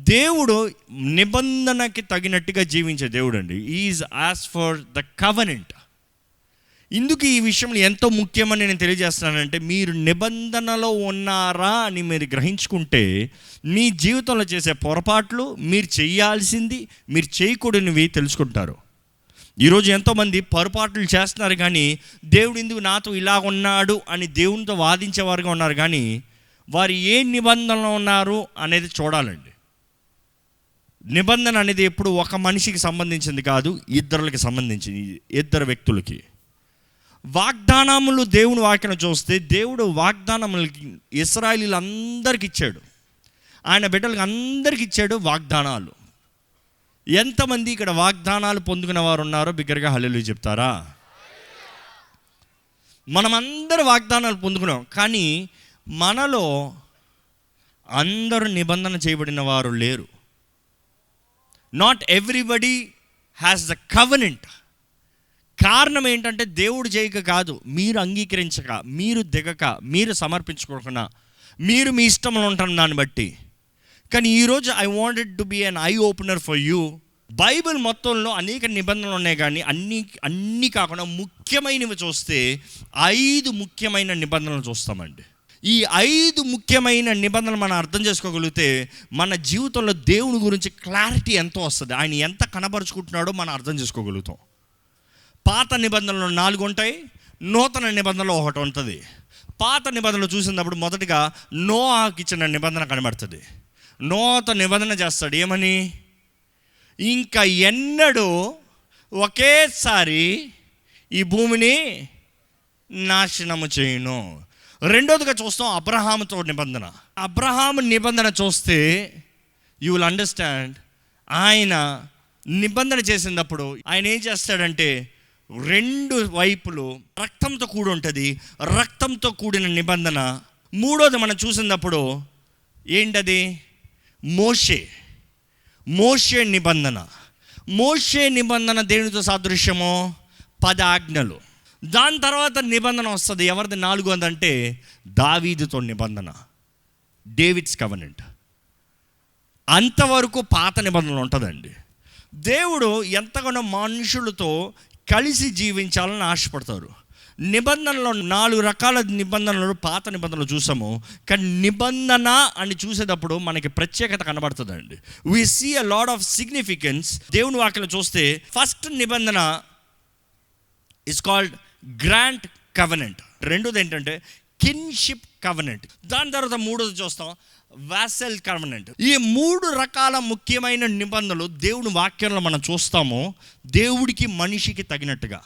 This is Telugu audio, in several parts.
దేవుడు నిబంధనకి తగినట్టుగా జీవించే దేవుడు అండి. Is as for the covenant. ఇందుకు ఈ విషయంలో ఎంతో ముఖ్యమని నేను తెలియజేస్తున్నానంటే, మీరు నిబంధనలో ఉన్నారా అని మీరు గ్రహించుకుంటే మీ జీవితంలో చేసే పొరపాట్లు, మీరు చేయాల్సింది, మీరు చేయకూడనివి తెలుసుకుంటారు. ఈరోజు ఎంతోమంది పొరపాట్లు చేస్తున్నారు, కానీ దేవుడు ఎందుకు నాతో ఇలా ఉన్నాడు అని దేవునితో వాదించేవారుగా ఉన్నారు, కానీ వారు ఏ నిబంధనలో ఉన్నారు అనేది చూడాలండి. నిబంధన అనేది ఎప్పుడు ఒక మనిషికి సంబంధించింది కాదు, ఇద్దరులకి సంబంధించింది, ఇద్దరు వ్యక్తులకి. వాగ్దానములు దేవుని వాక్యం చూస్తే దేవుడు వాగ్దానములకి ఇశ్రాయేలీయులందరికీ ఇచ్చాడు, ఆయన బిడ్డలకు అందరికీ ఇచ్చాడు వాగ్దానాలు. ఎంతమంది ఇక్కడ వాగ్దానాలు పొందుకున్న వారు ఉన్నారో బిగ్గరగా హల్లెలూయా చెప్తారా? మనమందరూ వాగ్దానాలు పొందుకున్నాం, కానీ మనలో అందరూ నిబంధన చేయబడిన వారు లేరు. Not everybody has the covenant. కారణం ఏంటంటే దేవుడు చేయక కాదు, మీరు అంగీకరించక, మీరు దిగక, మీరు సమర్పించుకోకుండా, మీరు మీ ఇష్టంలో ఉంటాను దాన్ని బట్టి. కానీ ఈరోజు I wanted to be an eye opener for you. Bible మొత్తంలో అనేక నిబంధనలు ఉన్నాయి, కానీ అన్నీ కాకుండా ముఖ్యమైనవి చూస్తే 5 ముఖ్యమైన నిబంధనలు చూస్తామండి. ఈ 5 ముఖ్యమైన నిబంధనలు మనం అర్థం చేసుకోగలిగితే మన జీవితంలో దేవుని గురించి క్లారిటీ ఎంతో వస్తుంది, ఆయన ఎంత కనబరుచుకుంటున్నాడో మనం అర్థం చేసుకోగలుగుతాం. పాత నిబంధనలు 4 ఉంటాయి, నూతన నిబంధనలు 1 ఉంటుంది. పాత నిబంధనలు చూసినప్పుడు మొదటిగా నోవాహుకి ఇచ్చిన నిబంధన కనబడుతుంది. నూతన నిబంధన చేస్తాడు, ఏమని? ఇంకా ఎన్నడూ ఒకేసారి ఈ భూమిని నాశనము చేయను. రెండోదిగా చూస్తాం అబ్రహాముతో నిబంధన. అబ్రహాము నిబంధన చూస్తే యూ విల్ అండర్స్టాండ్, ఆయన నిబంధన చేసినప్పుడు ఆయన ఏం చేస్తాడంటే 2 వైపులు రక్తంతో కూడి ఉంటుంది, రక్తంతో కూడిన నిబంధన. మూడోది మనం చూసినప్పుడు ఏంటది? మోషే నిబంధన. మోషే నిబంధన దేవునితో సాదృశ్యము 10 ఆజ్ఞలు. దాని తర్వాత నిబంధన వస్తుంది, ఎవరిది? 4 అంటే దావీదుతో నిబంధన, డేవిడ్స్ కవెనెంట్. అంతవరకు పాత నిబంధనలు ఉంటుందండి. దేవుడు ఎంతగానో మనుషులతో కలిసి జీవించాలని ఆశపడతారు. నిబంధనలో 4 రకాల నిబంధనలు పాత నిబంధనలు చూసాము, కానీ నిబంధన అని చూసేటప్పుడు మనకి ప్రత్యేకత కనబడుతుందండి. We see a lot of significance. దేవుని వాక్యం చూస్తే ఫస్ట్ నిబంధన ఇస్ కాల్డ్ గ్రాంట్ కవెనెంట్. రెండోది ఏంటంటే కిన్షిప్ కవెనెంట్. దాని తర్వాత మూడోది చూస్తాం వాసల్ కవెనెంట్. ఈ 3 రకాల ముఖ్యమైన నిబంధనలు దేవుని వాక్యంలో మనం చూస్తాము, దేవుడికి మనిషికి తగినట్టుగా.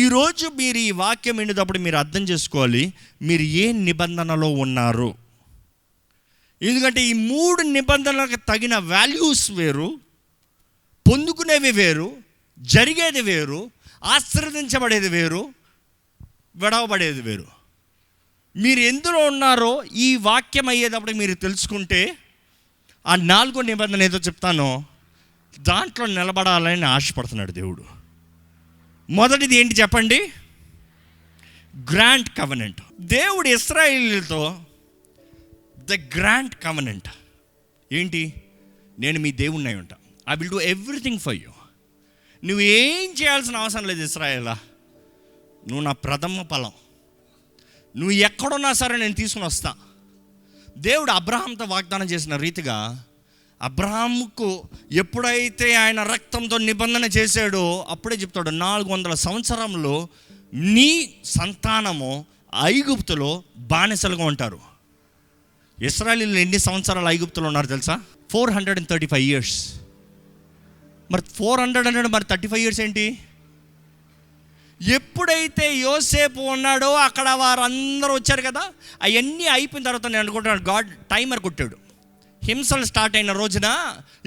ఈరోజు మీరు ఈ వాక్యం వినేటప్పుడు మీరు అర్థం చేసుకోవాలి, మీరు ఏ నిబంధనలో ఉన్నారు. ఎందుకంటే ఈ 3 నిబంధనలకు తగిన వాల్యూస్ వేరు, పొందుకునేవి వేరు, జరిగేది వేరు, ఆశీర్వదించబడేది వేరు, విడవబడేది వేరు. మీరు ఎందులో ఉన్నారో ఈ వాక్యం అయ్యేటప్పుడు మీరు తెలుసుకుంటే ఆ 4వ నిబంధన ఏదో చెప్తానో దాంట్లో నిలబడాలని ఆశపడుతున్నాడు దేవుడు. మొదటిది ఏంటి చెప్పండి? Grant covenant. దేవుడు ఇశ్రాయేలీయులతో ద గ్రాంట్ కవెనెంట్ ఏంటి? నేను మీ దేవుణ్ణి అయి ఉంటా, I will do everything for you. నువ్వు ఏం చేయాల్సిన అవసరం లేదు ఇశ్రాయేలా, నువ్వు నా ప్రథమ ఫలం, నువ్వు ఎక్కడున్నా సరే నేను తీసుకుని వస్తా. దేవుడు అబ్రహాంతో వాగ్దానం చేసిన రీతిగా అబ్రహాముకు ఎప్పుడైతే ఆయన రక్తంతో నిబంధన చేశాడో అప్పుడే చెప్తాడు, 400 సంవత్సరంలో నీ సంతానము ఐగుప్తులో బానిసలుగా ఉంటారు. ఇశ్రాయేలీయులు ఎన్ని సంవత్సరాలు ఐగుప్తులో ఉన్నారు తెలుసా? 435 years. మరి 400 మరి 35 years ఏంటి? ఎప్పుడైతే యోసేపు ఉన్నాడో అక్కడ వారందరూ వచ్చారు కదా, అవన్నీ అయిపోయిన తర్వాత నేను అనుకుంటున్నాను గాడ్ టైమర్ కొట్టాడు. హింసలు స్టార్ట్ అయిన రోజున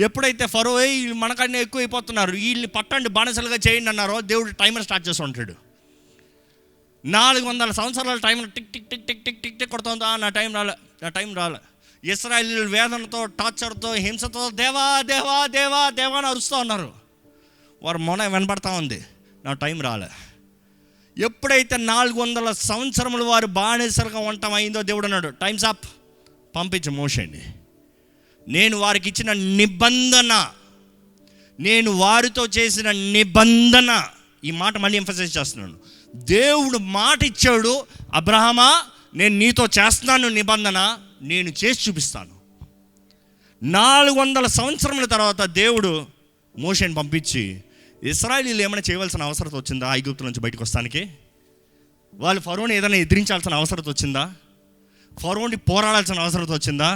ఎప్పుడైతే ఫరో వీళ్ళు మనకన్నా ఎక్కువ అయిపోతున్నారు, వీళ్ళని పట్టండి బానిసలుగా చేయండి అన్నారో దేవుడు టైమర్ స్టార్ట్ చేస్తూ ఉంటాడు. 400 సంవత్సరాల టైంలో tick tick tick tick tick tick tick కొడుతుందా, నా టైం రాలే. ఇశ్రాయేలీయులు వేదనతో, టార్చర్తో, హింసతో దేవా దేవా దేవా దేవా అని అరుస్తూ ఉన్నారు. వారు మొన వినపడతా ఉంది, నా టైం రాలే. ఎప్పుడైతే 400 సంవత్సరములు వారు బానిసలుగా ఉండటం అయిందో దేవుడు అన్నాడు, టైమ్స్ అప్, పంపించు మోషేని. నేను వారికి ఇచ్చిన నిబంధన, నేను వారితో చేసిన నిబంధన. ఈ మాట మళ్ళీ ఎంఫసైజ్ చేస్తున్నాను. దేవుడు మాట ఇచ్చాడు, అబ్రహామా నేను నీతో చేస్తున్నాను నిబంధన, నేను చేసి చూపిస్తాను. 400 సంవత్సరముల తర్వాత దేవుడు మోషేని పంపించి, ఇశ్రాయేలీయులు ఏమైనా చేయవలసిన అవసరం వచ్చిందా? ఐగుప్తు నుంచి బయటకు వస్తానికి వాళ్ళు ఫరోని ఏదైనా ఎదిరించాల్సిన అవసరం వచ్చిందా? ఫరోని పోరాడాల్సిన అవసరం వచ్చిందా?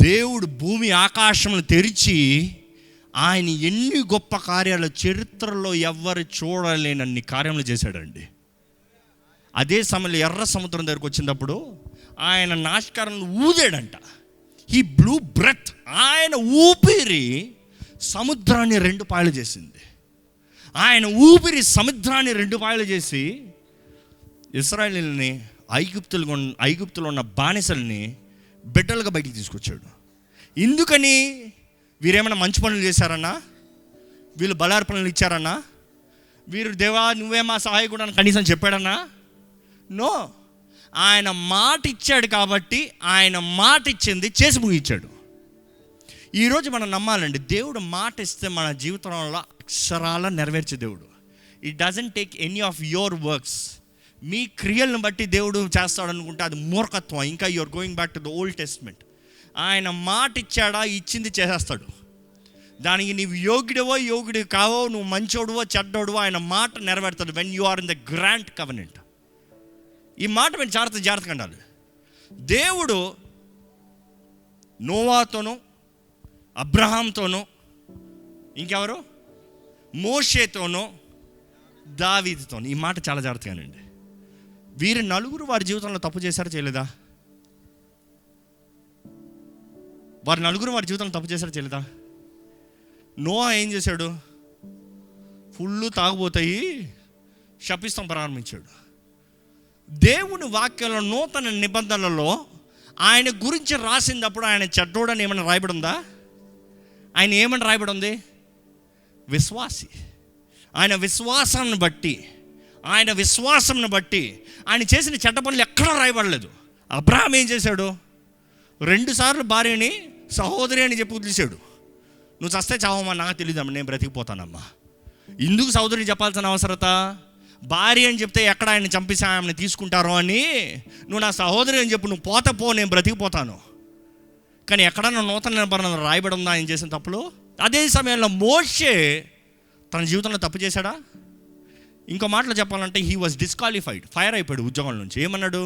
దేవుడు భూమి ఆకాశములు తెరిచి ఆయన ఎన్ని గొప్ప కార్యాలు చరిత్రలో ఎవ్వరు చూడలేనన్ని కార్యములు చేశాడండి. అదే సమయంలో ఎర్ర సముద్రం దగ్గరకు వచ్చినప్పుడు ఆయన నాశకారంలో ఊదాడంట. He blew breath. ఆయన ఊపిరి సముద్రాన్ని 2 పాయలు చేసింది. ఆయన ఊపిరి సముద్రాన్ని 2 పాయలు చేసి ఇశ్రాయేలీయుల్ని ఐగుప్తులో ఉన్న బానిసల్ని బిడ్డలుగా బయటికి తీసుకొచ్చాడు. ఎందుకని? వీరేమైనా మంచి పనులు చేశారన్నా? వీళ్ళు బలారు పనులు ఇచ్చారన్నా? వీరు దేవా నువ్వే మా సహాయకుడు అని కనీసం చెప్పాడన్నా? నో. ఆయన మాట ఇచ్చాడు కాబట్టి ఆయన మాట ఇచ్చింది చేసి ముగించాడు. ఈరోజు మనం నమ్మాలండి, దేవుడు మాట ఇస్తే మన జీవితంలో అక్షరాల నెరవేర్చే దేవుడు. It doesn't take any of your works. మీ క్రియలను బట్టి దేవుడు చేస్తాడు అనుకుంటే అది మూర్ఖత్వం. ఇంకా you're going back to the Old Testament. ఆయన మాట ఇచ్చాడా, ఇచ్చింది చేసేస్తాడు. దానికి నీవు యోగ్యుడు కావో, నువ్వు మంచోడువో చెడ్డోడువో, ఆయన మాట నెరవేరుతాడు. When you are in the grand covenant. ఈ మాట మీరు జాగ్రత్తగా ఉండాలి. దేవుడు నోవాతోనూ, అబ్రహాంతోనూ, ఇంకెవరు, మోషేతోనూ, దావీదుతోనూ, ఈ మాట చాలా జాగ్రత్తగానండి. వీరు 4 వారి జీవితంలో తప్పు చేశారా చేయలేదా? వారు 4 వారి జీవితంలో తప్పు చేశారా చేయలేదా? నోవా ఏం చేశాడు? ఫుల్ తాగుపోతాయి శపిస్తాం ప్రారంభించాడు. దేవుని వాక్యంలో నూతన నిబంధనలలో ఆయన గురించి రాసినప్పుడు ఆయన చెడ్డోడని ఏమైనా రాయబడి ఉందా? ఆయన ఏమని రాయబడి ఉంది? విశ్వాసి. ఆయన విశ్వాసాన్ని బట్టి, ఆయన విశ్వాసంను బట్టి ఆయన చేసిన చెడ్డ పనులు ఎక్కడా రాయబడలేదు. అబ్రహాం ఏం చేశాడు? 2 సార్లు భార్యని సహోదరి అని చెప్పి వదిలేశాడు. నువ్వు చస్తే చావమ్మా, నాకు తెలియదమ్మా, నేను బ్రతికిపోతానమ్మా. ఎందుకు సహోదరిని చెప్పాల్సిన అవసరత? భార్య అని చెప్తే ఎక్కడ ఆయన చంపేసి ఆమెను తీసుకుంటారో అని, నువ్వు నా సహోదరి అని చెప్పు, నువ్వు పో, నేను బ్రతికిపోతాను. కానీ ఎక్కడన్నా నూతన నిబంధన రాయబడి ఉందా ఆయన చేసిన తప్పులు? అదే సమయంలో మోషే తన జీవితంలో తప్పు చేశాడా? ఇంకో మాటలో చెప్పాలంటే హీ వాజ్ డిస్క్వాలిఫైడ్. ఫైర్ అయిపోయాడు ఉద్యోగం నుంచి. ఏమన్నాడు?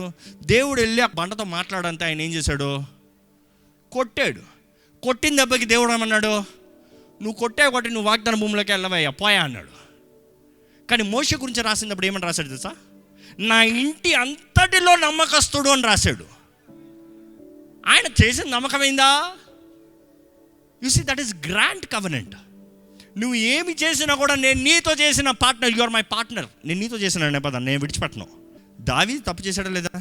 దేవుడు వెళ్ళి ఆ బండతో మాట్లాడంటే ఆయన ఏం చేశాడు? కొట్టాడు. కొట్టిన దెబ్బకి దేవుడు ఏమన్నాడు? నువ్వు కొట్టి నువ్వు వాగ్దాన భూమిలోకి వెళ్ళవయ్యా, పోయా అన్నాడు. కానీ మోషే గురించి రాసినప్పుడు ఏమని రాశాడు తెలుసా? నా ఇంటి అంతటిలో నమ్మకస్తుడు అని రాశాడు. ఆయన చేసిన నమ్మకమైందా? You see, that is grand covenant. నువ్వు ఏమి చేసినా కూడా నేను నీతో చేసిన partner, you are my partner. నేను నీతో చేసిన నిబంధన నేను విడిచిపెట్టను. దావీదు తప్పు చేశాడా లేదా?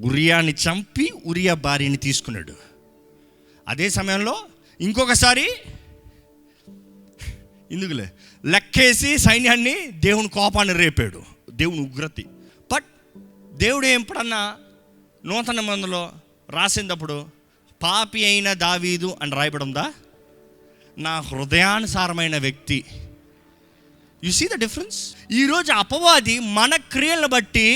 ఉరియాని చంపి ఉరియా భార్యని తీసుకున్నాడు. అదే సమయంలో ఇంకొకసారి ఇందుకులే లెక్కేసి సైన్యాన్ని దేవుని కోపాన్ని రేపాడు, దేవుని ఉగ్రతి. బట్ దేవుడు ఎప్పుడన్నా నూతన నిబంధనలో రాసినప్పుడు పాపి అయిన దావీదు అని రాయబడి ఉందా? నా హృదయానుసారమైన వ్యక్తి. You see the difference. ఈరోజు అపవాది మన క్రియలను బట్టి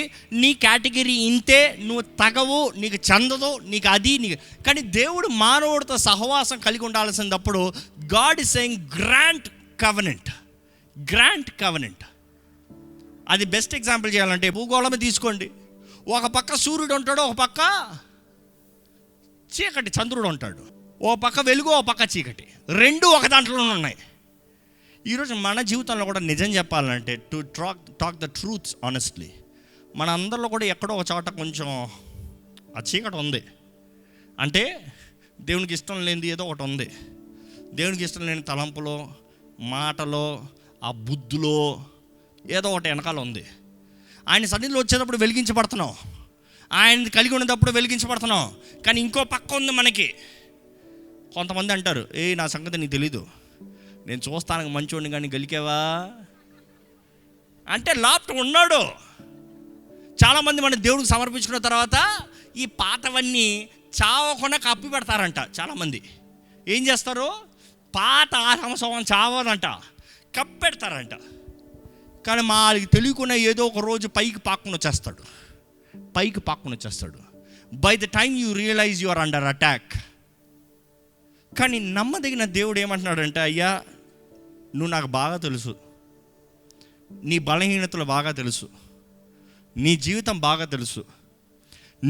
నీ కేటగిరీ ఇంతే, నువ్వు తగవు, నీకు చెందదు, నీకు అది నీకు. కానీ దేవుడు మానవుడితో సహవాసం కలిగి ఉండాల్సినప్పుడు God is saying grand covenant. Grand covenant. అది బెస్ట్ ఎగ్జాంపుల్ చేయాలంటే భూగోళమే తీసుకోండి. ఒక పక్క సూర్యుడు ఉంటాడు, ఒక పక్క చీకటి చంద్రుడు ఉంటాడు. ఓ పక్క వెలుగు, ఓ పక్క చీకటి, 2 ఒక దాంట్లోనే ఉన్నాయి. ఈరోజు మన జీవితంలో కూడా నిజం చెప్పాలంటే, to talk the truths honestly, మన అందరిలో కూడా ఎక్కడో ఒక చోట కొంచెం ఆ చీకటి ఉంది. అంటే దేవునికి ఇష్టం లేనిది ఏదో ఒకటి ఉంది. దేవునికి ఇష్టం లేని తలంపులో, మాటలో, ఆ బుద్ధులో ఏదో ఒకటి వెనకాల ఉంది. ఆయన సన్నిధిలో వచ్చేటప్పుడు వెలిగించబడుతున్నాం, ఆయన కలిగి ఉన్నప్పుడు వెలిగించబడుతున్నాం. కానీ ఇంకో పక్క ఉంది మనకి. కొంతమంది అంటారు, నా సంగతి నీకు తెలీదు, నేను చూస్తానికి మంచోడిని కానీ గెలికేవా అంటే లోపట ఉన్నాడు. చాలామంది మన దేవుడికి సమర్పించుకున్న తర్వాత ఈ పాతవన్నీ చావకుండా కప్పి పెడతారంట చాలామంది. ఏం చేస్తారు? పాత సంవత్సరం చావదంట, కప్పి పెడతారంట. కానీ వాళ్ళకి తెలియకుండా ఏదో ఒక రోజు పైకి పాక్కుని వచ్చేస్తాడు. By the time you realise you are under attack. కానీ నమ్మదగిన దేవుడు ఏమంటున్నాడంటే, అయ్యా నువ్వు నాకు బాగా తెలుసు, నీ బలహీనతలు బాగా తెలుసు, నీ జీవితం బాగా తెలుసు,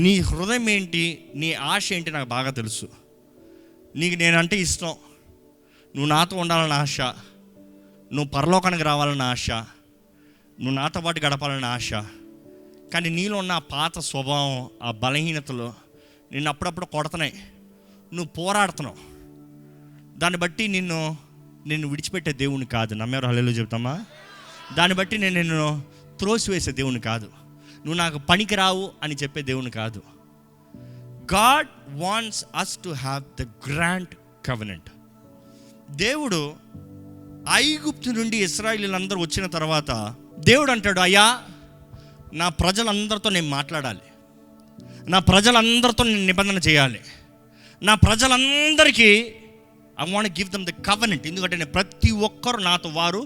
నీ హృదయం ఏంటి, నీ ఆశ ఏంటి నాకు బాగా తెలుసు. నీకు నేనంటే ఇష్టం, నువ్వు నాతో ఉండాలని ఆశ, నువ్వు పరలోకానికి రావాలని ఆశ, నువ్వు నాతో పాటు గడపాలని ఆశ. కానీ నీలో ఉన్న ఆ పాత స్వభావం, ఆ బలహీనతలు నిన్ను అప్పుడప్పుడు కొడుతున్నాయి. నువ్వు పోరాడుతున్నావు. దాన్ని బట్టి నిన్ను విడిచిపెట్టే దేవుని కాదు. నమ్మేవారు హల్లెలూయా చెప్తామా? దాన్ని బట్టి నేను నిన్ను త్రోసివేసే దేవుని కాదు. నువ్వు నాకు పనికి రావు అని చెప్పే దేవుని కాదు. God wants us to have the grand covenant. దేవుడు ఐగుప్తు నుండి ఇశ్రాయేలీయులందరూ వచ్చిన తర్వాత దేవుడు అంటాడు, అయ్యా నా ప్రజలందరితో నేను మాట్లాడాలి, నా ప్రజలందరితో నేను నిబంధన చేయాలి, నా ప్రజలందరికీ I want give them the covenant. ఎందుకంటే నేను ప్రతి ఒక్కరు నాతో వారు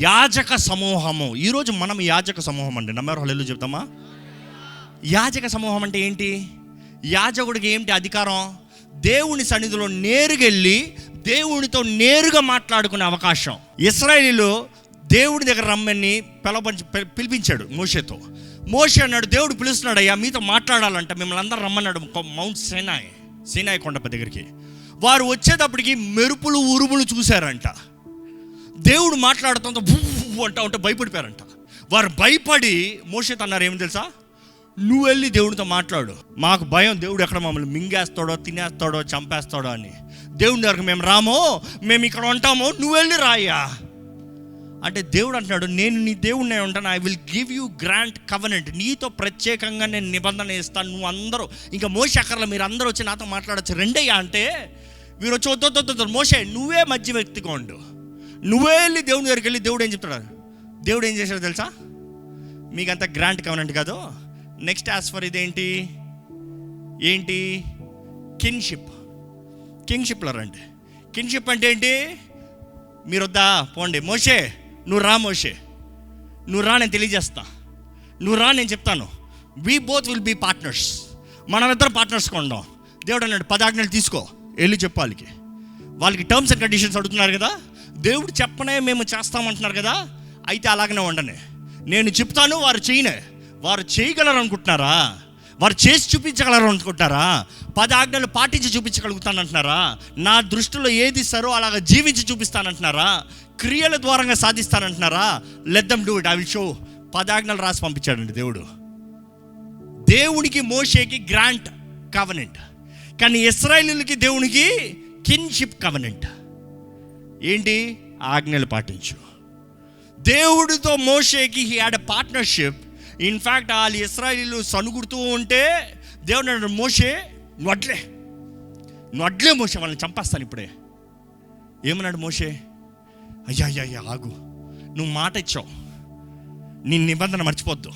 యాజక సమూహము. ఈరోజు మనం యాజక సమూహం అండి. నమ్మేవారు హల్లెలూయా చెప్తామా? యాజక సమూహం అంటే ఏంటి? యాజకుడికి ఏంటి అధికారం? దేవుని సన్నిధిలో నేరుగా వెళ్ళి దేవునితో నేరుగా మాట్లాడుకునే అవకాశం. ఇశ్రాయేలీయులు దేవుడి దగ్గర రమ్మని పిలిపించాడు మోషేతో. మోషే అన్నాడు, దేవుడు పిలుస్తున్నాడు, అయ్యా మీతో మాట్లాడాలంట, మిమ్మల్ని అందరూ రమ్మన్నాడు మౌంట్ సీనాయి కొండ దగ్గరికి. వారు వచ్చేటప్పటికి మెరుపులు ఉరుములు చూశారంట. దేవుడు మాట్లాడుతుంటే ఉంటే భయపడిపోయారంట. వారు భయపడి మోషేతో అన్నారు, ఏమి తెలుసా, నువ్వు వెళ్ళి దేవుడితో మాట్లాడు, మాకు భయం దేవుడు ఎక్కడ మమ్మల్ని మింగేస్తాడో, తినేస్తాడో, చంపేస్తాడో అని. దేవుడి దగ్గరకు మేము రామో, మేము ఇక్కడ ఉంటామో, నువ్వు వెళ్ళి రాయ్యా అంటే దేవుడు అంటున్నాడు, నేను నీ దేవుడినే ఉంటాను, I will give you grant covenant. నీతో ప్రత్యేకంగా నేను నిబంధన ఇస్తాను. నువ్వు అందరూ ఇంకా మోషే అక్కర్లో, మీరు అందరూ వచ్చి నాతో మాట్లాడచ్చు రెండయ్యా అంటే వీరు వచ్చి వద్దు మోషే నువ్వే మధ్య వ్యక్తిగా ఉండు, నువ్వే వెళ్ళి దేవుని దగ్గరికి వెళ్ళి. దేవుడు ఏం చెప్తాడు? దేవుడు ఏం చేశాడో తెలుసా? మీకంతా గ్రాంట్ కవెనెంట్ కాదు. నెక్స్ట్ యాజ్ ఫర్ ఇదేంటి కింగ్షిప్లో రండి. కింగ్షిప్ అంటే ఏంటి? మీరు వద్దా పోండి, మోషే నువ్వు రా, మోషే నువ్వు రా, నేను తెలియజేస్తా, నువ్వు రా, నేను చెప్తాను. We both will be partners. మనమిద్దరం పార్ట్నర్స్గా ఉందాం. దేవుడు అన్నాడు, 10 ఆజ్ఞలు తీసుకో, వెళ్ళి చెప్పు వాళ్ళకి టర్మ్స్ అండ్ కండిషన్స్ అడుగుతున్నారు కదా. దేవుడు చెప్పనే మేము చేస్తామంటున్నారు కదా, అయితే అలాగనే ఉండనే. నేను చెప్తాను, వారు చేయనే. వారు చేయగలరు అనుకుంటున్నారా? వారు చేసి చూపించగలరు అనుకుంటారా? 10 ఆజ్ఞలు పాటించి చూపించగలుగుతానంటున్నారా? నా దృష్టిలో ఏది సరో అలాగ జీవించి చూపిస్తానంటున్నారా? క్రియల ద్వారంగా సాధిస్తానంటున్నారా? Let them do it, I will show. 10 ఆజ్ఞలు రాసి పంపించాడండి దేవుడు. దేవునికి మోషేకి గ్రాంట్ కవెనెంట్, కానీ ఇశ్రాయేలీయులకి దేవునికి కిన్షిప్ కవెనెంట్. ఏంటి? ఆజ్ఞలు పాటించు. దేవుడితో మోషేకి he had a partnership. In fact వాళ్ళు ఇశ్రాయేలీయులు సనుగుడుతూ ఉంటే దేవుడు అన్నాడు, మోషే నువ్వు అడ్లే మోషే, వాళ్ళని చంపేస్తాను ఇప్పుడే. ఏమన్నాడు మోషే? అయ్యా ఆగు, నువ్వు మాట ఇచ్చావు, నీ నిబంధన మర్చిపోద్దు,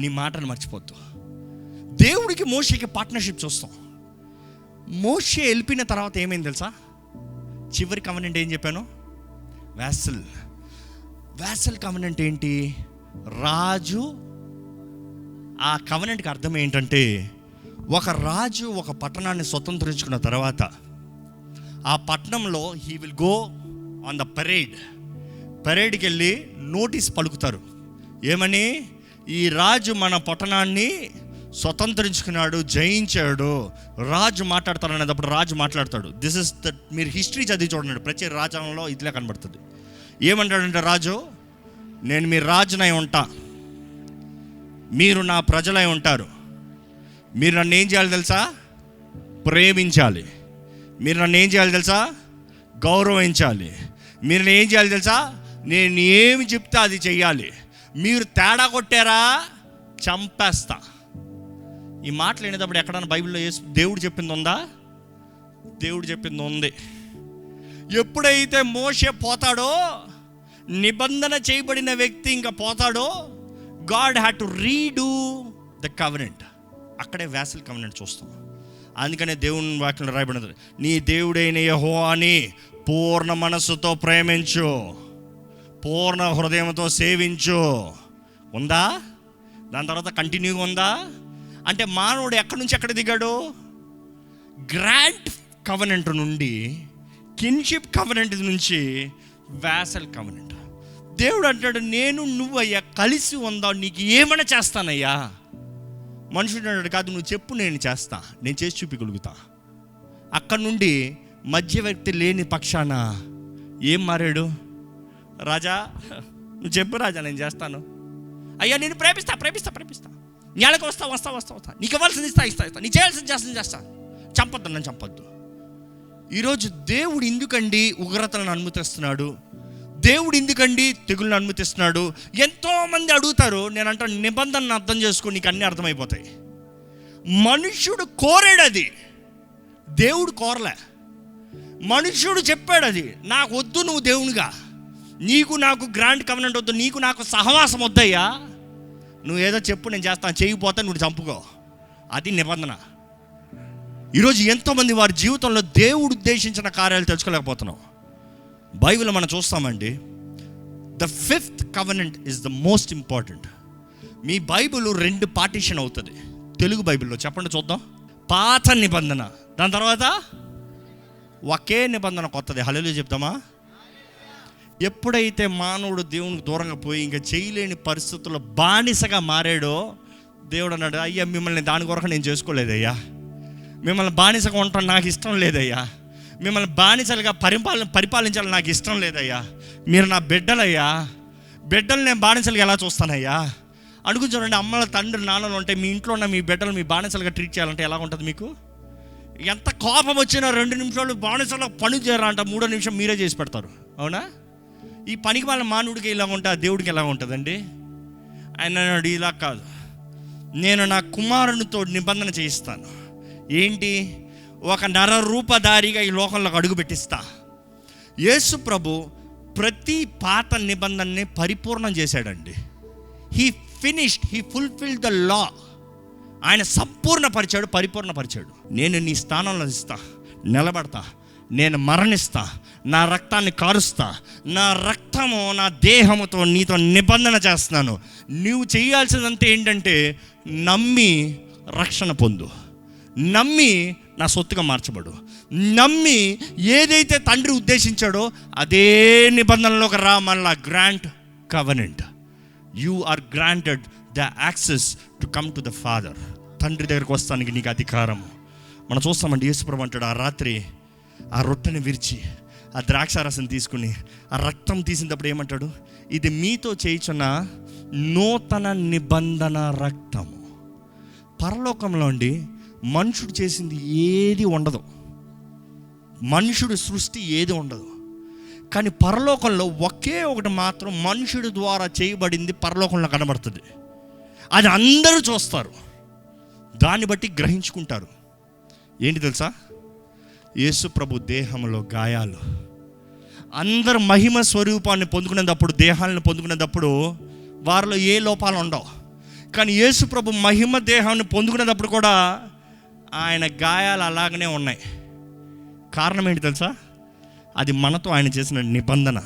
నీ మాటను మర్చిపోద్దు. దేవుడికి మోషేకి పార్ట్నర్షిప్ చూస్తాం. మోషే వెళ్ళిపోయిన తర్వాత ఏమైంది తెలుసా? చివరి కవెనెంట్ ఏం చెప్పాను? వ్యాసల్ కవెనెంట్ ఏంటి? రాజు. ఆ కవెనెంట్కి అర్థం ఏంటంటే, ఒక రాజు ఒక పట్టణాన్ని స్వతంత్రించుకున్న తర్వాత ఆ పట్టణంలో he will go on the పరేడ్కి వెళ్ళి నోటీస్ పలుకుతారు. ఏమని? ఈ రాజు మన పట్టణాన్ని స్వతంత్రించుకున్నాడు, జయించాడు. రాజు మాట్లాడతారు అనేటప్పుడు రాజు మాట్లాడతాడు. దిస్ ఇస్ ద, మీరు హిస్టరీ చదివి చూడండి, ప్రతి రాజ్యంలో ఇదిలే కనబడుతుంది. ఏమంటాడంటే రాజు, నేను మీ రాజునై ఉంటా, మీరు నా ప్రజలై ఉంటారు. మీరు నన్ను ఏం చేయాలి తెలుసా? ప్రేమించాలి. మీరు నన్ను ఏం చేయాలి తెలుసా? గౌరవించాలి. మీరు ఏం చేయాలి తెలుసా? నేను ఏమి చెప్తే అది చెయ్యాలి. మీరు తేడా కొట్టారా చంపేస్తా. ఈ మాటలు వినేటప్పుడు ఎక్కడన్నా బైబిల్లో దేవుడు చెప్పింది ఉందా? దేవుడు చెప్పింది ఉంది. ఎప్పుడైతే మోషే పోతాడో, నిబంధన చేయబడిన వ్యక్తి ఇంకా పోతాడో, God had to redo the covenant. అక్కడే వ్యాసల్ కవెనెంట్ చూస్తాం. అందుకనే దేవుని వాక్యంలో రాయబడినది, నీ దేవుడైన యెహోవాని పూర్ణ మనస్సుతో ప్రేమించు, పూర్ణ హృదయంతో సేవించు. ఉందా? దాని తర్వాత కంటిన్యూగా ఉందా? అంటే మానవుడు ఎక్కడి నుంచి ఎక్కడ దిగాడు? గ్రాంట్ కవెనెంట్ నుండి, కిన్షిప్ కవెనెంట్ నుంచి వాసల్ కవెనెంట్. దేవుడు అంటాడు, నేను నువ్వయ్యా కలిసి ఉందా, నీకు ఏమైనా చేస్తానయ్యా. మనుషుడు అంటాడు, కాదు నువ్వు చెప్పు, నేను చేస్తా, నేను చేసి చూపించగలుగుతా. అక్కడి నుండి మధ్యవర్తి లేని పక్షాన ఏం మారాడు? రాజా నువ్వు చెప్పు రాజా, నేను చేస్తాను. అయ్యా నేను ప్రేమిస్తా ప్రేమిస్తా ప్రేమిస్తా, నెలకు వస్తా వస్తా వస్తా వస్తా, నీకు ఇవ్వాల్సింది ఇస్తా ఇస్తా ఇస్తా, నీకు చేయాల్సింది చేస్తా. చంపొద్దు, నన్ను చంపొద్దు. ఈరోజు దేవుడు ఎందుకండి ఉగ్రతలను అనుమతిస్తున్నాడు? దేవుడు ఎందుకండి తెగుళ్ళను అనుమతిస్తున్నాడు? ఎంతోమంది అడుగుతారు. నేను అంటాను, నిబంధనను అర్థం చేసుకో, నీకు అన్నీ అర్థమైపోతాయి. మనుష్యుడు కోరాడు అది, దేవుడు కోరలే. మనుష్యుడు చెప్పాడు అది, నాకు వద్దు నువ్వు దేవునిగా, నీకు నాకు గ్రాండ్ కవెనెంట్ వద్దు, నీకు నాకు సహవాసం వద్దయ్యా, నువ్వు ఏదో చెప్పు నేను చేస్తాను, చేయకపోతే నువ్వు చంపుకో. అది నిబంధన. ఈరోజు ఎంతోమంది వారి జీవితంలో దేవుడు ఉద్దేశించిన కార్యాలు తెలుసుకోలేకపోతున్నాం. బైబిల్లో మనం చూస్తామండి, the 5th covenant is the most important. Me Bible 2 partition అవుతుంది తెలుగు బైబిల్లో. చెప్పండి చూద్దాం. పాత నిబంధన, దాని తర్వాత ఒకే నిబంధన కొత్తది. హల్లెలూయా చెప్తామా? ఎప్పుడైతే మానవుడు దేవునికి దూరంగా పోయి ఇంకా చేయలేని పరిస్థితుల్లో బానిసగా మారాడో, దేవుడు అన్నాడు, అయ్యా మిమ్మల్ని దాని కొరకు నేను చేసుకోలేదయ్యా, మిమ్మల్ని బానిసగా ఉండటం నాకు ఇష్టం లేదయ్యా, మిమ్మల్ని బానిసలుగా పరిపాలించాలని నాకు ఇష్టం లేదయ్యా, మీరు నా బిడ్డలయ్యా, బిడ్డలు నేను బానిసలుగా ఎలా చూస్తానయ్యా? అనుకుని చూడండి, అమ్మల తండ్రి నాన్నలు ఉంటే మీ ఇంట్లో ఉన్న మీ బిడ్డలు మీ బానిసలుగా ట్రీట్ చేయాలంటే ఎలా ఉంటుంది మీకు? ఎంత కోపం వచ్చినా 2 నిమిషాలు బానిసలో పని చేయాలంట, 3వ నిమిషం మీరే చేసి పెడతారు. అవునా? ఈ పనికి వాళ్ళ మానవుడికి ఇలా ఉంటే ఆ దేవుడికి ఎలా ఉంటుందండి? ఆయన అన్నాడు, ఇలా కాదు, నేను నా కుమారునితో నిబంధన చేయిస్తాను. ఏంటి? ఒక నరరూపధారిగా ఈ లోకంలోకి అడుగు పెట్టిస్తా. యేసు ప్రభు ప్రతి పాత నిబంధనని పరిపూర్ణం చేశాడండి. He fulfilled the law. ఆయన సంపూర్ణపరిచాడు, పరిపూర్ణపరిచాడు. నేను నీ స్థానంలో ఇస్తా, నిలబడతా, నేను మరణిస్తా, నా రక్తాన్ని కారుస్తా, నా రక్తము నా దేహముతో నీతో నిబంధన చేస్తున్నాను. నువ్వు చేయాల్సిందంతా ఏంటంటే నమ్మి రక్షణ పొందు, నమ్మి నా సొత్తుగా మార్చబడు, నమ్మి ఏదైతే తండ్రి ఉద్దేశించాడో అదే నిబంధనలోకి రా. మళ్ళా grant covenant. You are granted the access to come to the father. తండ్రి దగ్గరకు వస్తానికి నీకు అధికారం. మనం చూస్తామండి, యేసుప్రభు అంటాడు, ఆ రాత్రి ఆ రొట్టెని విరిచి ఆ ద్రాక్షారసం తీసుకుని ఆ రక్తం తీసినప్పుడు ఏమంటాడు? ఇది మీతో చేయుచున్న నూతన నిబంధన రక్తము. పరలోకంలో అండి మనుషుడు చేసింది ఏది ఉండదు, మనుషుడు సృష్టి ఏది ఉండదు. కానీ పరలోకంలో ఒకే ఒకటి మాత్రం మనుషుడి ద్వారా చేయబడింది పరలోకంలో కనబడుతుంది. అది అందరూ చూస్తారు, దాన్ని బట్టి గ్రహించుకుంటారు. ఏంటి తెలుసా? యేసు ప్రభు దేహంలో గాయాలు. అందరు మహిమ స్వరూపాన్ని పొందుకునేటప్పుడు, దేహాలను పొందుకునేటప్పుడు వారిలో ఏ లోపాలు ఉండవు. కానీ యేసు ప్రభు మహిమ దేహాన్ని పొందుకునేటప్పుడు కూడా ఆయన గాయాలు అలాగనే ఉన్నాయి. కారణం ఏంటి తెలుసా? అది మనతో ఆయన చేసిన నిబంధన,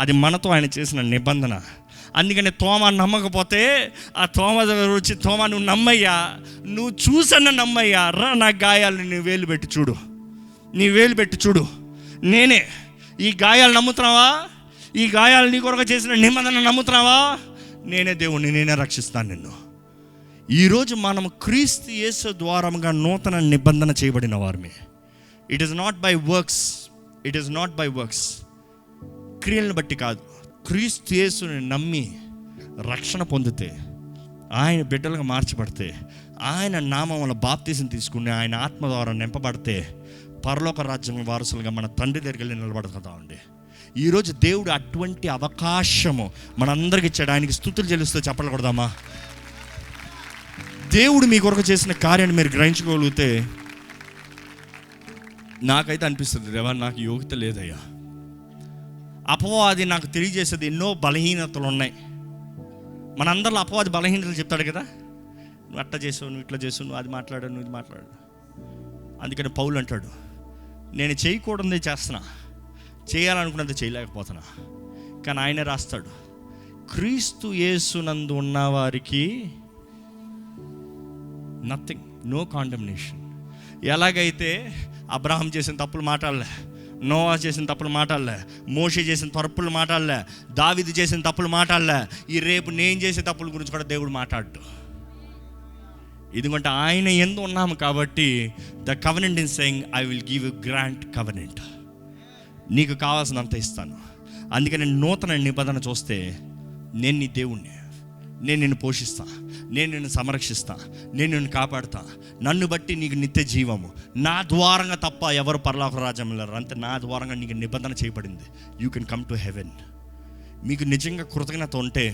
అది మనతో ఆయన చేసిన నిబంధన. అందుకని తోమ నమ్మకపోతే ఆ తోమ దగ్గర వచ్చి, తోమ నువ్వు నమ్మయ్యా, నువ్వు చూసన్న నమ్మయ్యా, రా నా గాయాలను నీ వేలు పెట్టి చూడు, నీ వేలు పెట్టి చూడు, నేనే ఈ గాయాలు నమ్ముతున్నావా? ఈ గాయాలు నీ కొరకు చేసిన నిబంధన నమ్ముతున్నావా? నేనే దేవుణ్ణి, నేనే రక్షిస్తాను నిన్ను. ఈరోజు మనం క్రీస్తు యేసు ద్వారంగా నూతన నిబంధన చేయబడిన వారమే. It is not by works, it is not by works. క్రియలను బట్టి కాదు, క్రీస్తు యేసుని నమ్మి రక్షణ పొందితే, ఆయన బిడ్డలుగా మార్చబడితే, ఆయన నామములో బాప్తీసం తీసుకుని ఆయన ఆత్మ ద్వారా నింపబడితే పరలోక రాజ్యం వారసులుగా మన తండ్రి దగ్గరికి వెళ్ళి నిలబడుతుందామండి. ఈరోజు దేవుడు అటువంటి అవకాశము మనందరికి ఇచ్చాడు. ఆయనకి స్తుతులు చెల్లిస్తూ చెప్పలు కొడదామా? దేవుడు మీ కొరకు చేసిన కార్యాన్ని మీరు గ్రహించుకోగలిగితే, నాకైతే అనిపిస్తుంది, దేవా నాకు యోగ్యత లేదయ్యా. అపవాది నాకు తెలియజేసేది ఎన్నో బలహీనతలు ఉన్నాయి. మనందరిలో అపవాది బలహీనతలు చెప్తాడు కదా, నువ్వు అట్లా చేసావు, నువ్వు ఇట్లా చేసావు, నువ్వు అది మాట్లాడావు, నువ్వు ఇది మాట్లాడు. అందుకని పౌలు అంటాడు, నేను చేయకూడదే చేస్తున్నా, చేయాలనుకున్నది చేయలేకపోతున్నా. కానీ ఆయన రాస్తాడు, క్రీస్తు యేసునందు ఉన్నవారికి నథింగ్, నో కాండమ్నేషన్. ఎలాగైతే అబ్రహాం చేసిన తప్పులు మాట్లాడలే, నోవా చేసిన తప్పులు మాట్లాడలే, మోషే చేసిన తప్పులు మాట్లాడలే, దావీదు చేసిన తప్పులు మాట్లాడలే, ఈ రేపు నేను చేసే తప్పుల గురించి కూడా దేవుడు మాట్లాడు. ఎందుకంటే ఆయన ఎందు ఉన్నాము కాబట్టి the covenant in saying I will give you grant covenant. నీకు కావాల్సినంత ఇస్తాను. అందుకని నూతన నిబంధన చూస్తే నేను నీ దేవుణ్ణి, నేను నిన్ను పోషిస్తా, నేను నిన్ను సంరక్షిస్తా, నేను నిన్ను కాపాడుతా, నన్ను బట్టి నీకు నిత్య జీవము, నా ద్వారంగా తప్ప ఎవరు పరలోక రాజ్యం వెళ్ళరు. అంతే, నా ద్వారంగా నీకు నిబంధన చేయబడింది. You can come to heaven. మీకు నిజంగా కృతజ్ఞత ఉంటే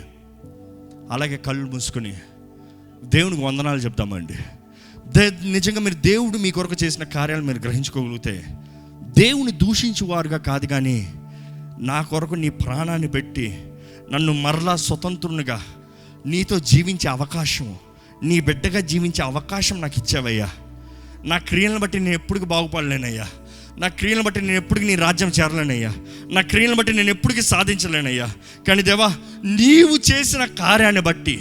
అలాగే కళ్ళు మూసుకొని దేవునికి వందనాలు చెప్తామండి. నిజంగా మీరు దేవుడు మీ కొరకు చేసిన కార్యాలు మీరు గ్రహించుకోగలిగితే, దేవుని దూషించేవారుగా కాదు, కానీ నా కొరకు నీ ప్రాణాన్ని పెట్టి నన్ను మరలా స్వతంత్రునిగా నీతో జీవించే అవకాశం, నీ బిడ్డగా జీవించే అవకాశం నాకు ఇచ్చావయ్యా. నా క్రియలను బట్టి నేను ఎప్పటికీ బాగుపడలేనయ్యా. నా క్రియలను బట్టి నేను ఎప్పటికీ నీ రాజ్యం చేరలేనయ్యా. నా క్రియలను బట్టి నేను ఎప్పటికీ సాధించలేనయ్యా. కానీ దేవా, నీవు చేసిన కార్యాన్ని బట్టి,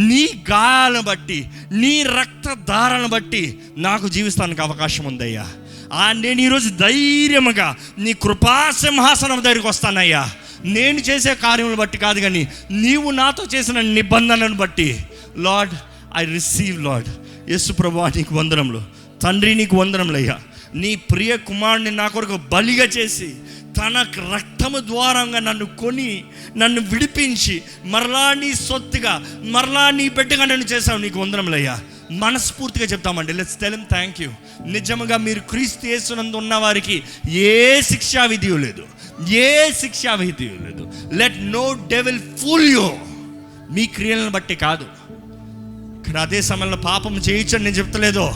నీ గాయాలను బట్టి, నీ రక్తధారను బట్టి నాకు జీవిస్తానికి అవకాశం ఉందయ్యా. నేను ఈరోజు ధైర్యముగా నీ కృపాసింహాసనం దగ్గరికి వస్తానయ్యా. నేను చేసే కార్యములను బట్టి కాదు, కానీ నీవు నాతో చేసిన నిబంధనను బట్టి. Lord, I receive. లార్డ్ యేసు ప్రభువా, నీకు వందనములు. తండ్రి, నీకు వందనములయ్యా. నీ ప్రియ కుమారుని నా కొరకు బలిగా చేసి తన రక్తము ద్వారంగా నన్ను కొని, నన్ను విడిపించి, మరలా నీ సొత్తుగా, మరలా నీ బిడ్డగా నన్ను చేశావు. నీకు వందనములయ్యా. మనస్ఫూర్తిగా చెప్తామండి, let's tell him thank you. నిజంగా మీరు క్రీస్తు యేసునందు ఉన్న వారికి ఏ శిక్షా విధి లేదు, ఏ శిక్షా విధి లేదు. Let no devil fool you. మీ క్రియలను బట్టి కాదు, కానీ అదే సమయంలో పాపం చేయించండి నేను చెప్తలేదు.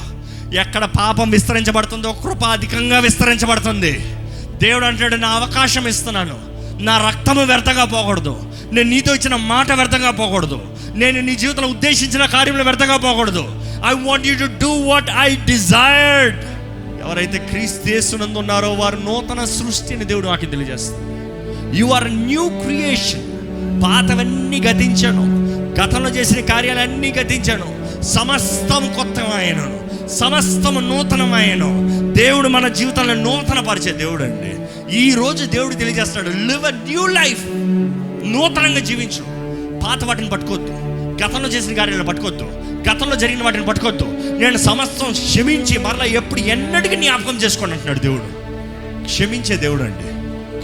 ఎక్కడ పాపం విస్తరించబడుతుందో కృప అధికంగా విస్తరించబడుతుంది. దేవుడు అంటాడు, నా అవకాశం ఇస్తున్నాను, నా రక్తము వ్యర్థంగా పోకూడదు, నేను నీతో ఇచ్చిన మాట వ్యర్థంగా పోకూడదు, నేను నీ జీవితంలో ఉద్దేశించిన కార్యంలో వ్యర్థంగా పోకూడదు. I want you to do what I desired. ఎవరైతే క్రీస్తు యేసునందు ఉన్నారో వారు నూతన సృష్టి అని దేవుడు నాకు తెలియజేస్తుంది. You are new creation. పాతవన్నీ గతించాను, గతంలో చేసిన కార్యాలన్నీ గతించాను, సమస్తం కొత్తమైనను, సమస్తము నూతనమైనను. దేవుడు మన జీవితాలను నూతన పరిచే దేవుడు అండి. ఈరోజు దేవుడు తెలియజేస్తాడు, లివ్ అ న్యూ లైఫ్. నూతనంగా జీవించు. పాత వాటిని పట్టుకోవద్దు, గతంలో చేసిన కార్యాలను పట్టుకోవద్దు, గతంలో జరిగిన వాటిని పట్టుకోవద్దు. నేను సమస్తం క్షమించి మరలా ఎప్పుడు ఎన్నటికీ జ్ఞాపకం చేసుకోండి అంటున్నాడు దేవుడు. క్షమించే దేవుడు అండి,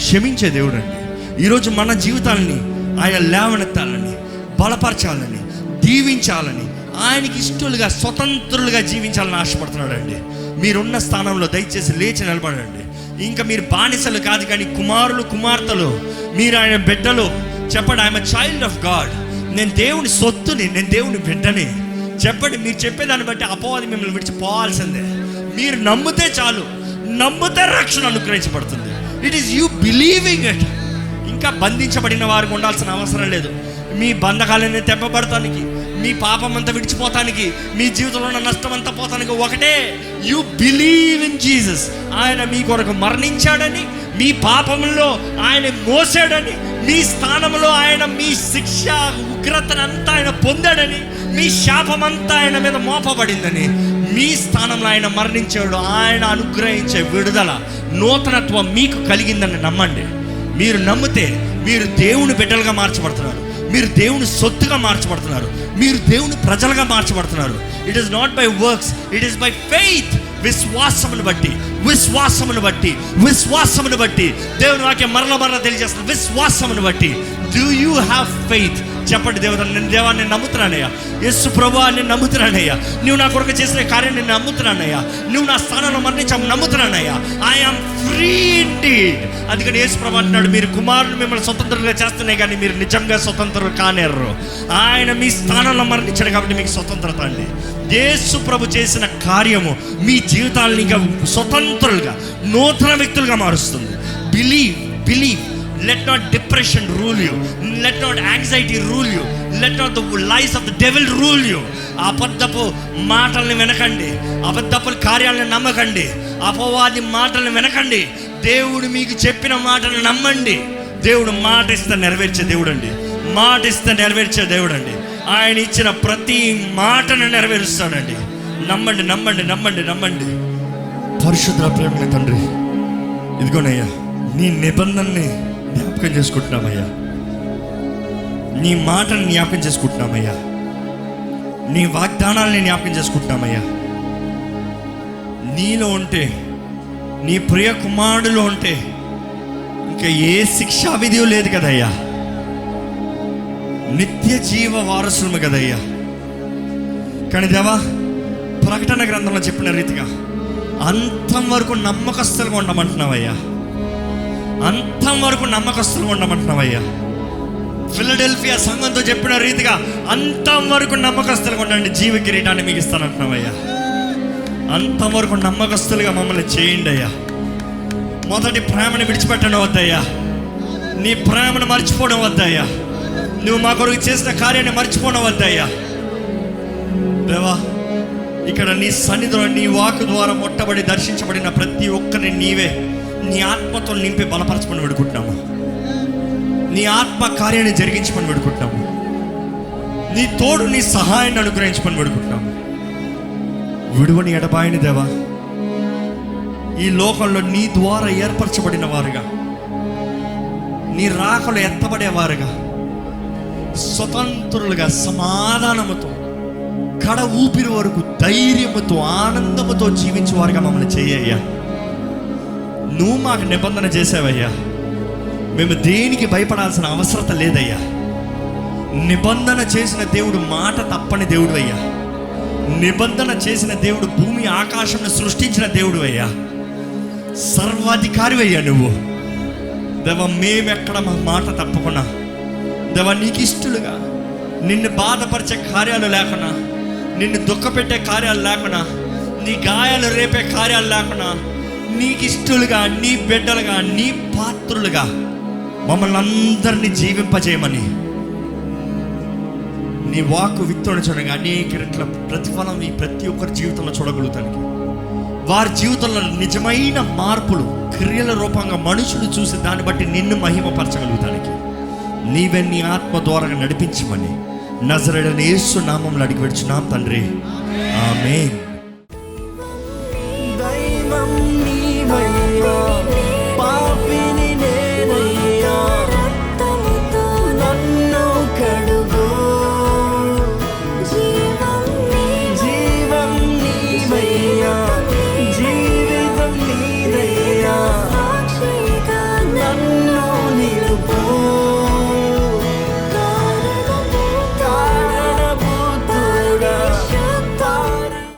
క్షమించే దేవుడు అండి. ఈరోజు మన జీవితాలని ఆయన లేవనెత్తాలని, బలపరచాలని, దీవించాలని, ఆయనకి ఇష్టలుగా స్వతంత్రులుగా జీవించాలని ఆశపడుతున్నాడు అండి. మీరున్న స్థానంలో దయచేసి లేచి నిలబడండి. ఇంకా మీరు బానిసలు కాదు, కానీ కుమారులు, కుమార్తెలు. మీరు ఆయన బిడ్డలు. చెప్పండి, I'm a child of God. నేను దేవుని సొత్తుని, నేను దేవుని బిడ్డని చెప్పండి. మీరు చెప్పేదాన్ని బట్టి అపవాది మిమ్మల్ని విడిచిపోవాల్సిందే. మీరు నమ్మితే చాలు, నమ్మితే రక్షణ అనుగ్రహించబడుతుంది. It is you believing it. ఇంకా బంధించబడిన వారికి ఉండాల్సిన అవసరం లేదు. మీ బంధకాలన్నీ తెప్పబడటానికి, మీ పాపం అంతా విడిచిపోతానికి, మీ జీవితంలో ఉన్న నష్టం అంతా పోతానికి ఒకటే, యు బిలీవ్ ఇన్ జీసస్. ఆయన మీ కొరకు మరణించాడని, మీ పాపంలో ఆయన మోసాడని, మీ స్థానంలో ఆయన మీ శిక్ష ఉగ్రతనంతా ఆయన పొందాడని, మీ శాపమంతా ఆయన మీద మోపబడిందని, మీ స్థానంలో ఆయన మరణించాడు. ఆయన అనుగ్రహించే విడుదల, నూతనత్వం మీకు కలిగిందని నమ్మండి. మీరు నమ్మితే మీరు దేవుని బిడ్డలుగా మార్చబడుతున్నారు, మీరు దేవుని సొత్తుగా మార్చబడుతున్నారు, మీరు దేవుని ప్రజలుగా మార్చబడుతున్నారు. It is not by works, it is by faith. విశ్వాసమును బట్టి, విశ్వాసమును బట్టి, విశ్వాసమును బట్టి. దేవుని వాక్యం మరల తెలియజేస్తుంది, విశ్వాసమును బట్టి. Do you have faith? చెప్పండి, దేవా నేను నమ్ముతున్నానయ్యా, యేసు ప్రభువా నేను నమ్ముతున్నానయ్యా, నువ్వు నా కొరకు చేసిన కార్యం నేను నమ్ముతున్నానయ్యా, నువ్వు నా స్థానంలో మరణించావు నమ్ముతున్నానయ్యా. I am free indeed. అందుకని యేసు ప్రభువా అంటున్నాడు, మీరు కుమారులు మిమ్మల్ని స్వతంత్రంగా చేస్తున్నాయి, కానీ మీరు నిజంగా స్వతంత్రులు కానేర్రు. ఆయన మీ స్థానంలో మరణించాడు కాబట్టి మీకు స్వతంత్రత అండి. యేసు ప్రభు చేసిన కార్యము మీ జీవితాలను ఇంకా స్వతంత్రులుగా, నూతన వ్యక్తులుగా మారుస్తుంది. Believe, believe. Let not depression rule you, let not anxiety rule you, let not the lies of the devil rule you. అబద్ధపు మాటల్ని వినకండి, అబద్ధపు కార్యాలను నమ్మకండి, అపవాది మాటలను వినకండి. దేవుడు మీకు చెప్పిన మాటను నమ్మండి. దేవుడు మాట ఇస్తే నెరవేర్చే దేవుడు అండి, మాట ఇస్తే నెరవేర్చే దేవుడు అండి. ఆయన ఇచ్చిన ప్రతి మాటను నెరవేరుస్తాడండి. నమ్మండి, నమ్మండి, నమ్మండి, నమ్మండి. పరిశుద్ధ ప్రేమ తండ్రి, ఇదిగోనయ్యా నీ నిబంధనని జ్ఞాపకం చేసుకుంటున్నామయ్యా, నీ మాటని జ్ఞాపకం చేసుకుంటున్నామయ్యా, నీ వాగ్దానాలని జ్ఞాపకం చేసుకుంటున్నామయ్యా. నీలో ఉంటే, నీ ప్రియ కుమారుడిలో ఉంటే ఇంకా ఏ శిక్షా విధి లేదు కదయ్యా. నిత్య జీవ వారసులము కదయ్యా. కానీ దేవా, ప్రకటన గ్రంథంలో చెప్పిన రీతిగా అంతం వరకు నమ్మకస్తులుగా ఉండమంటున్నావయ్యా, అంతం వరకు నమ్మకస్తులుగా ఉండమంటున్నావయ్యా. ఫిలడెల్ఫియా సంఘంతో చెప్పిన రీతిగా అంతం వరకు నమ్మకస్తులుగా ఉండండి, జీవ కిరీటాన్ని మీకు ఇస్తానంటున్నావయ్యా. అంతం వరకు నమ్మకస్తులుగా మమ్మల్ని చేయండి అయ్యా. మొదటి ప్రేమను విడిచిపెట్టడం వద్దయ్యా, నీ ప్రేమను మర్చిపోవడం వద్దయ్యా, నువ్వు మా కొరకు చేసిన కార్యాన్ని మర్చిపోవడం వద్దయ్యా. దేవా, ఇక్కడ నీ సన్నిధిలో నీ వాక్కు ద్వారా మొట్టబడి దర్శించబడిన ప్రతి ఒక్కరిని నీవే నీ ఆత్మతో నింపి బలపరచమని వేడుకుంటున్నాము. నీ ఆత్మ కార్యాన్ని జరిగించమని వేడుకుంటున్నాము. నీ తోడు, నీ సహాయాన్ని అనుగ్రహించమని వేడుకుంటున్నాము. విడువని ఎడబాయని దేవా, ఈ లోకంలో నీ ద్వారా ఏర్పరచబడిన వారుగా, నీ రాకలు ఎత్తబడేవారుగా, స్వతంత్రులుగా, సమాధానముతో, కడ ఊపిరి వరకు ధైర్యముతో, ఆనందముతో జీవించేవారుగా మమ్మల్ని చేయ్యా. నువ్వు మాకు నిబంధన చేసావయ్యా, మేము దేనికి భయపడాల్సిన అవసరత లేదయ్యా. నిబంధన చేసిన దేవుడు మాట తప్పని దేవుడు అయ్యా. నిబంధన చేసిన దేవుడు భూమి ఆకాశంను సృష్టించిన దేవుడు అయ్యా. సర్వాధికారి అయ్యా నువ్వు. దేవా, మేమెక్కడ మా మాట తప్పకుండా, దేవా నీకు ఇష్టలుగా, నిన్ను బాధపరిచే కార్యాలు లేకుండా, నిన్ను దుఃఖపెట్టే కార్యాలు లేకుండా, నీ గాయాలు రేపే కార్యాలు లేకుండా, నీకు ఇష్టలుగా, నీ బిడ్డలుగా, నీ పాత్రులుగా మమ్మల్ని అందరినీ జీవింపజేయమని, నీ వాక్కు విత్తోని చూడగా అనేక రెట్ల ప్రతిఫలం ఈ ప్రతి ఒక్కరి జీవితంలో చూడగలుగుతానికి, వారి జీవితంలో నిజమైన మార్పులు క్రియల రూపంగా మనుషులు చూసి దాన్ని బట్టి నిన్ను మహిమపరచగలుగుతానికి నీవే నీ ఆత్మ ద్వారా నడిపించమని నజరేయుడైన యేసు నామములో అడిగి వేడుచున్నాం తండ్రి, ఆమేన్.